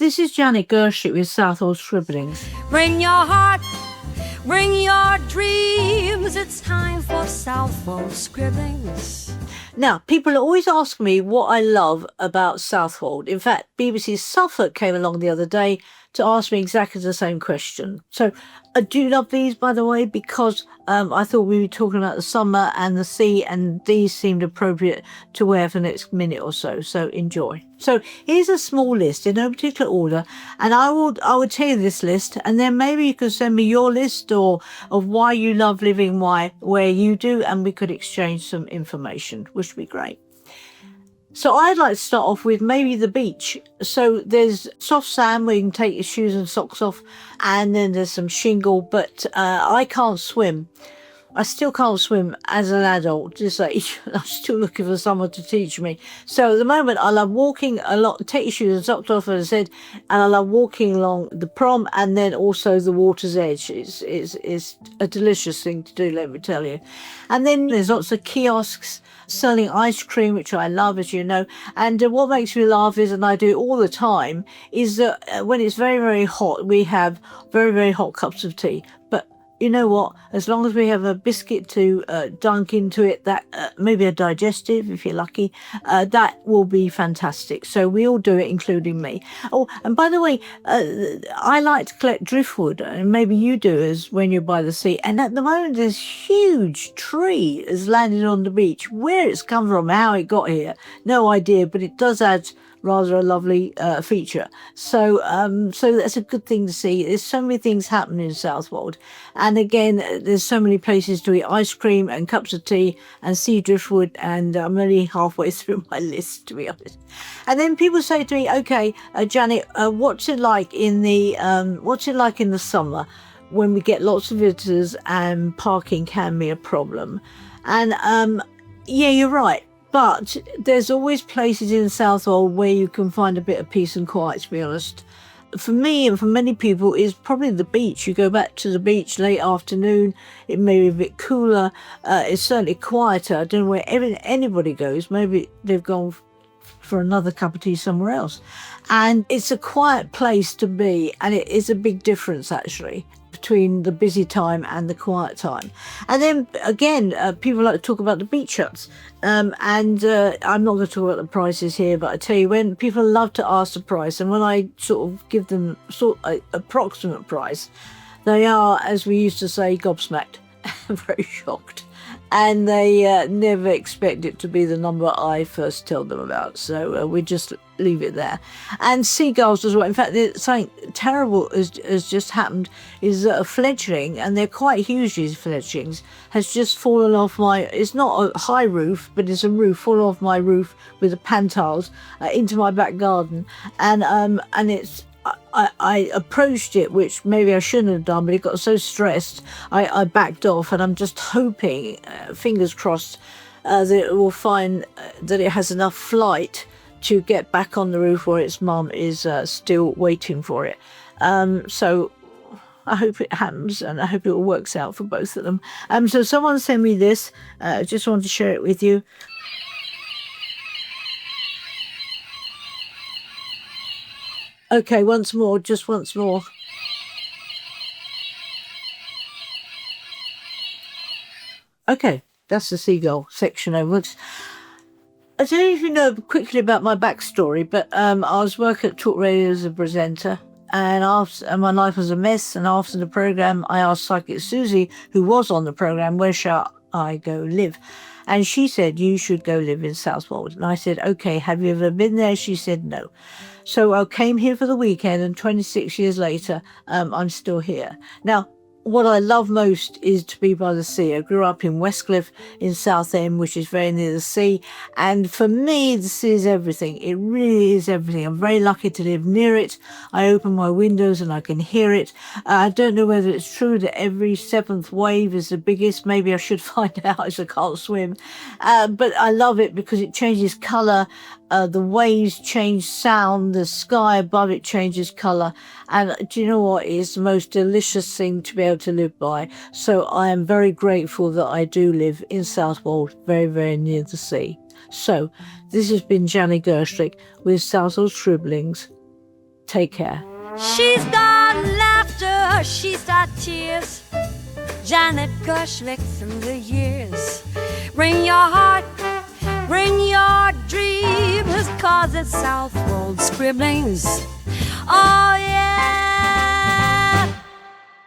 This is Janet Gershik with Southwold Scribblings. Bring your heart, bring your dreams. It's time for Southwold Scribblings. Now, people always ask me what I love about Southwold. In fact, BBC Suffolk came along the other day to ask me exactly the same question. So I do love these, by the way, because I thought we were talking about the summer and the sea, and these seemed appropriate to wear for the next minute or so. So enjoy. So here's a small list in no particular order, and I will tell you this list, and then maybe you can send me your list or of why you love living where you do, and we could exchange some information, which would be great. So I'd like to start off with maybe the beach. So there's soft sand where you can take your shoes and socks off, and then there's some shingle, but I can't swim. I still can't swim as an adult this age. I'm still looking for someone to teach me. So at the moment, I love walking a lot, take your shoes and socks off, as I said, and I love walking along the prom and then also the water's edge. It's a delicious thing to do, let me tell you. And then there's lots of kiosks selling ice cream, which I love, as you know. And what makes me laugh is, and I do it all the time, is that when it's very, very hot, we have very, very hot cups of tea. But you know what? As long as we have a biscuit to dunk into it, that maybe a digestive, if you're lucky, that will be fantastic. So we all do it, including me. Oh, and by the way, I like to collect driftwood, and maybe you do as when you're by the sea. And at the moment, this huge tree has landed on the beach. Where it's come from, how it got here, no idea, but it does add rather a lovely feature. So that's a good thing to see. There's so many things happening in Southwold. And again, there's so many places to eat ice cream and cups of tea and see driftwood, and I'm only halfway through my list, to be honest. And then people say to me, okay, Janet, what's it like in the summer when we get lots of visitors and parking can be a problem? And yeah, you're right. But there's always places in Southwold where you can find a bit of peace and quiet, to be honest. For me and for many people, it's probably the beach. You go back to the beach late afternoon, it may be a bit cooler, it's certainly quieter. I don't know where anybody goes. Maybe they've gone for another cup of tea somewhere else. And it's a quiet place to be, and it is a big difference, actually, between the busy time and the quiet time. And then again, people like to talk about the beach huts, and I'm not going to talk about the prices here, but I tell you, when people love to ask the price, and when I sort of give them an approximate price, they are, as we used to say, gobsmacked, very shocked. And they never expect it to be the number I first tell them about. So we just leave it there. And seagulls as well. In fact, something terrible has just happened, is that a fledgling, and they're quite huge, these fledglings, has just fallen off it's not a high roof, but it's a roof, fallen off my roof with the pantiles into my back garden. And it's, I approached it, which maybe I shouldn't have done, but it got so stressed, I backed off, and I'm just hoping, fingers crossed, that it will find that it has enough flight to get back on the roof where its mum is still waiting for it. So I hope it happens, and I hope it all works out for both of them. So someone sent me this. I just wanted to share it with you. Okay, just once more. Okay, that's the seagull section over. I don't know if you know quickly about my backstory, but I was working at Talk Radio as a presenter, and my life was a mess. And after the program, I asked Psychic Susie, who was on the program, where shall I go live? And she said, you should go live in Southwold. And I said, okay, have you ever been there? She said, no. So I came here for the weekend, and 26 years later, I'm still here. Now, what I love most is to be by the sea. I grew up in Westcliff in Southend, which is very near the sea. And for me, the sea is everything. It really is everything. I'm very lucky to live near it. I open my windows and I can hear it. I don't know whether it's true that every seventh wave is the biggest. Maybe I should find out, as I can't swim. But I love it because it changes colour. The waves change sound, the sky above it changes colour, and do you know what? It's the most delicious thing to be able to live by. So I am very grateful that I do live in Southwold, very, very near the sea. So this has been Janet Gershik with Southwold Scribblings. Take care. She's got laughter, she's got tears. Janet Gershwick through the years. Bring your heart, bring your dreams, 'cause it's Southwold Scribblings. Oh yeah.